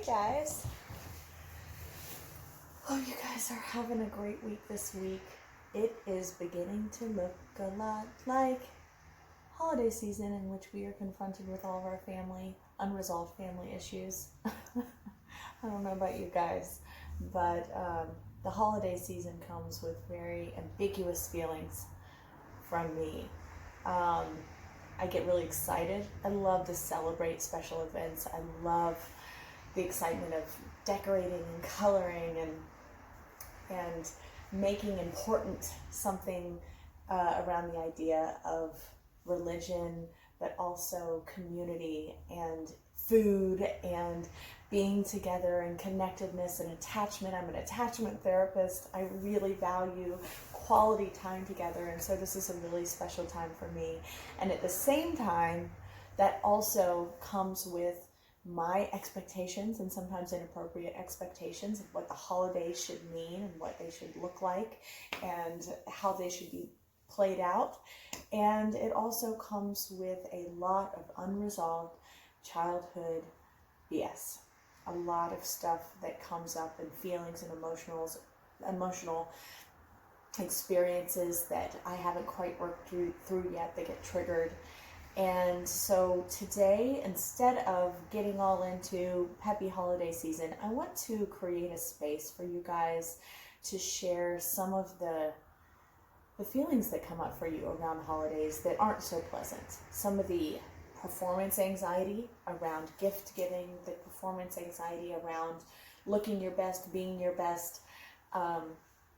guys. Oh, you guys are having a great week this week. It is beginning to look a lot like holiday season, in which we are confronted with all of our unresolved family issues. I don't know about you guys, but the holiday season comes with very ambiguous feelings from me. I get really excited. I love to celebrate special events. I love the excitement of decorating and coloring and making important something around the idea of religion, but also community and food and being together and connectedness and attachment. I'm an attachment therapist. I really value quality time together, and so this is a really special time for me. And at the same time, that also comes with my expectations, and sometimes inappropriate expectations, of what the holidays should mean and what they should look like and how they should be played out. And it also comes with a lot of unresolved childhood BS. A lot of stuff that comes up, and feelings and emotional experiences that I haven't quite worked through yet, that get triggered. And so today, instead of getting all into happy holiday season, I want to create a space for you guys to share some of the feelings that come up for you around the holidays that aren't so pleasant. Some of the performance anxiety around gift giving, the performance anxiety around looking your best, being your best,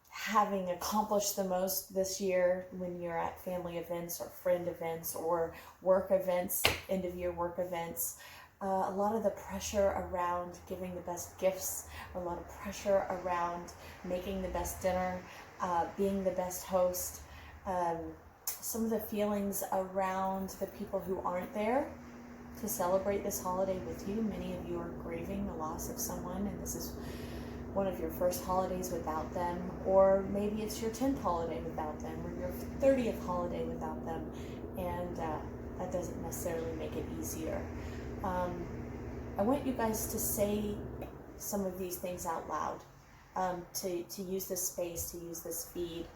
having accomplished the most this year when you're at family events or friend events or work events, end of year work events. A lot of the pressure around giving the best gifts, a lot of pressure around making the best dinner, being the best host. Some of the feelings around the people who aren't there to celebrate this holiday with you. Many of you are grieving the loss of someone, and this is one of your first holidays without them, or maybe it's your 10th holiday without them, or your 30th holiday without them, and that doesn't necessarily make it easier. I want you guys to say some of these things out loud, to use this space, to use this feed,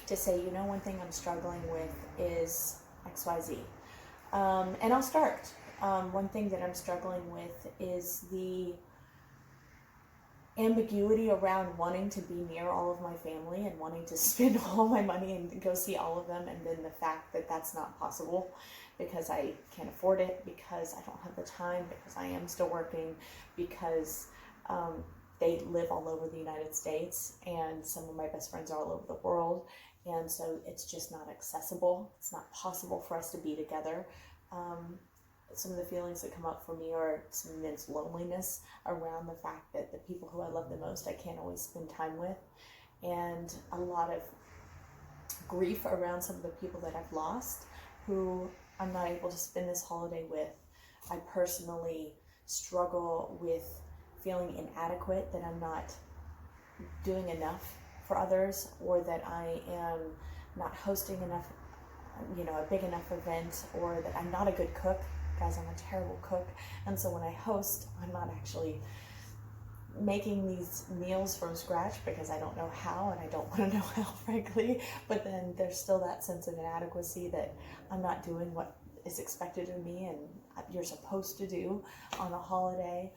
to say, you know, one thing I'm struggling with is XYZ. And I'll start. One thing that I'm struggling with is the ambiguity around wanting to be near all of my family and wanting to spend all my money and go see all of them, and then the fact that that's not possible because I can't afford it, because I don't have the time, because I am still working, because they live all over the United States and some of my best friends are all over the world, and so it's just not accessible. It's not possible for us to be together. Some of the feelings that come up for me are some immense loneliness around the fact that the people who I love the most I can't always spend time with, and a lot of grief around some of the people that I've lost who I'm not able to spend this holiday with. I personally struggle with feeling inadequate, that I'm not doing enough for others, or that I am not hosting enough, a big enough event, or that I'm not a good cook. Guys, I'm a terrible cook, and so when I host, I'm not actually making these meals from scratch because I don't know how, and I don't want to know how, frankly. But then there's still that sense of inadequacy, that I'm not doing what is expected of me and you're supposed to do on a holiday,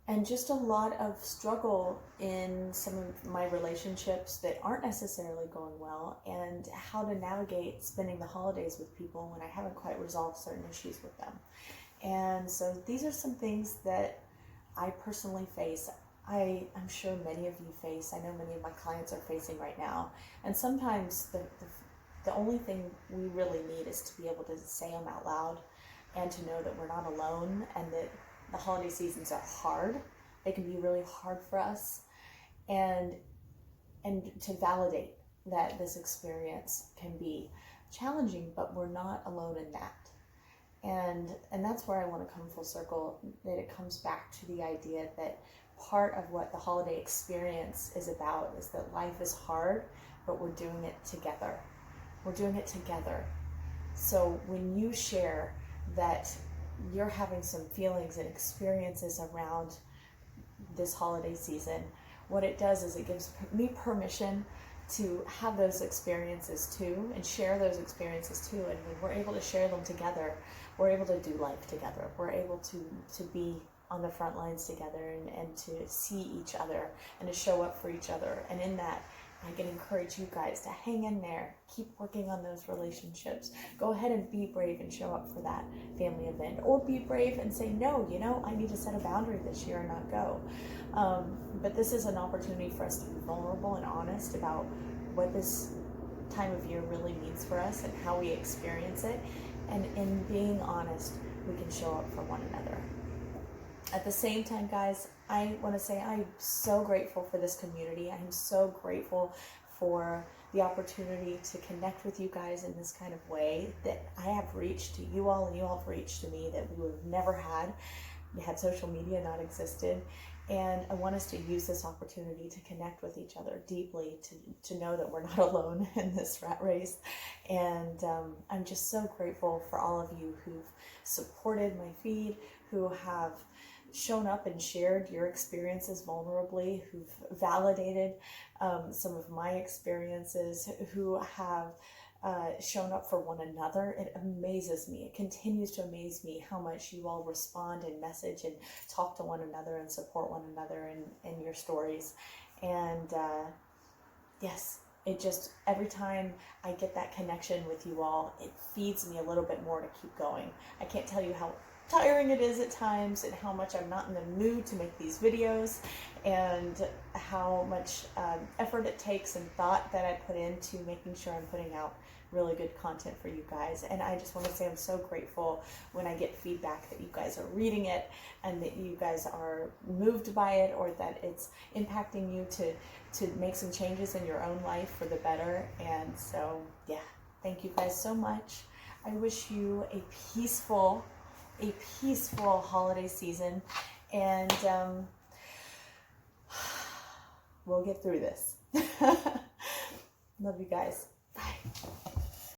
and just a lot of struggle in some of my relationships that aren't necessarily going well, and how to navigate spending the holidays with people when I haven't quite resolved certain issues with them. And so these are some things that I personally face. I'm sure many of you face. I know many of my clients are facing right now. And sometimes the only thing we really need is to be able to say them out loud, and to know that we're not alone, and that the holiday seasons are hard. They can be really hard for us, and to validate that this experience can be challenging, but we're not alone in that. And that's where I want to come full circle, that it comes back to the idea that part of what the holiday experience is about is that life is hard, but we're doing it together. We're doing it together. So when you share that you're having some feelings and experiences around this holiday season, what it does is it gives me permission to have those experiences too and share those experiences too. And when we're able to share them together, we're able to do life together. We're able to be on the front lines together and to see each other and to show up for each other. And in that, I can encourage you guys to hang in there, keep working on those relationships. Go ahead and be brave and show up for that family event, or be brave and say, no, you know, I need to set a boundary this year and not go. But this is an opportunity for us to be vulnerable and honest about what this time of year really means for us and how we experience it. And in being honest, we can show up for one another. At the same time, guys, I want to say I'm so grateful for this community. I'm so grateful for the opportunity to connect with you guys in this kind of way that I have reached to you all and you all have reached to me that we would have never had social media not existed. And I want us to use this opportunity to connect with each other deeply, to know that we're not alone in this rat race. And I'm just so grateful for all of you who've supported my feed, who have shown up and shared your experiences vulnerably, who've validated some of my experiences, who have shown up for one another. It amazes me. It continues to amaze me how much you all respond and message and talk to one another and support one another in your stories. And yes, it just, every time I get that connection with you all, it feeds me a little bit more to keep going. I can't tell you how tiring it is at times and how much I'm not in the mood to make these videos, and how much effort it takes and thought that I put into making sure I'm putting out really good content for you guys. And I just want to say I'm so grateful when I get feedback that you guys are reading it and that you guys are moved by it, or that it's impacting you to make some changes in your own life for the better. And so yeah, thank you guys so much. I wish you a peaceful holiday season, and we'll get through this. Love you guys. Bye.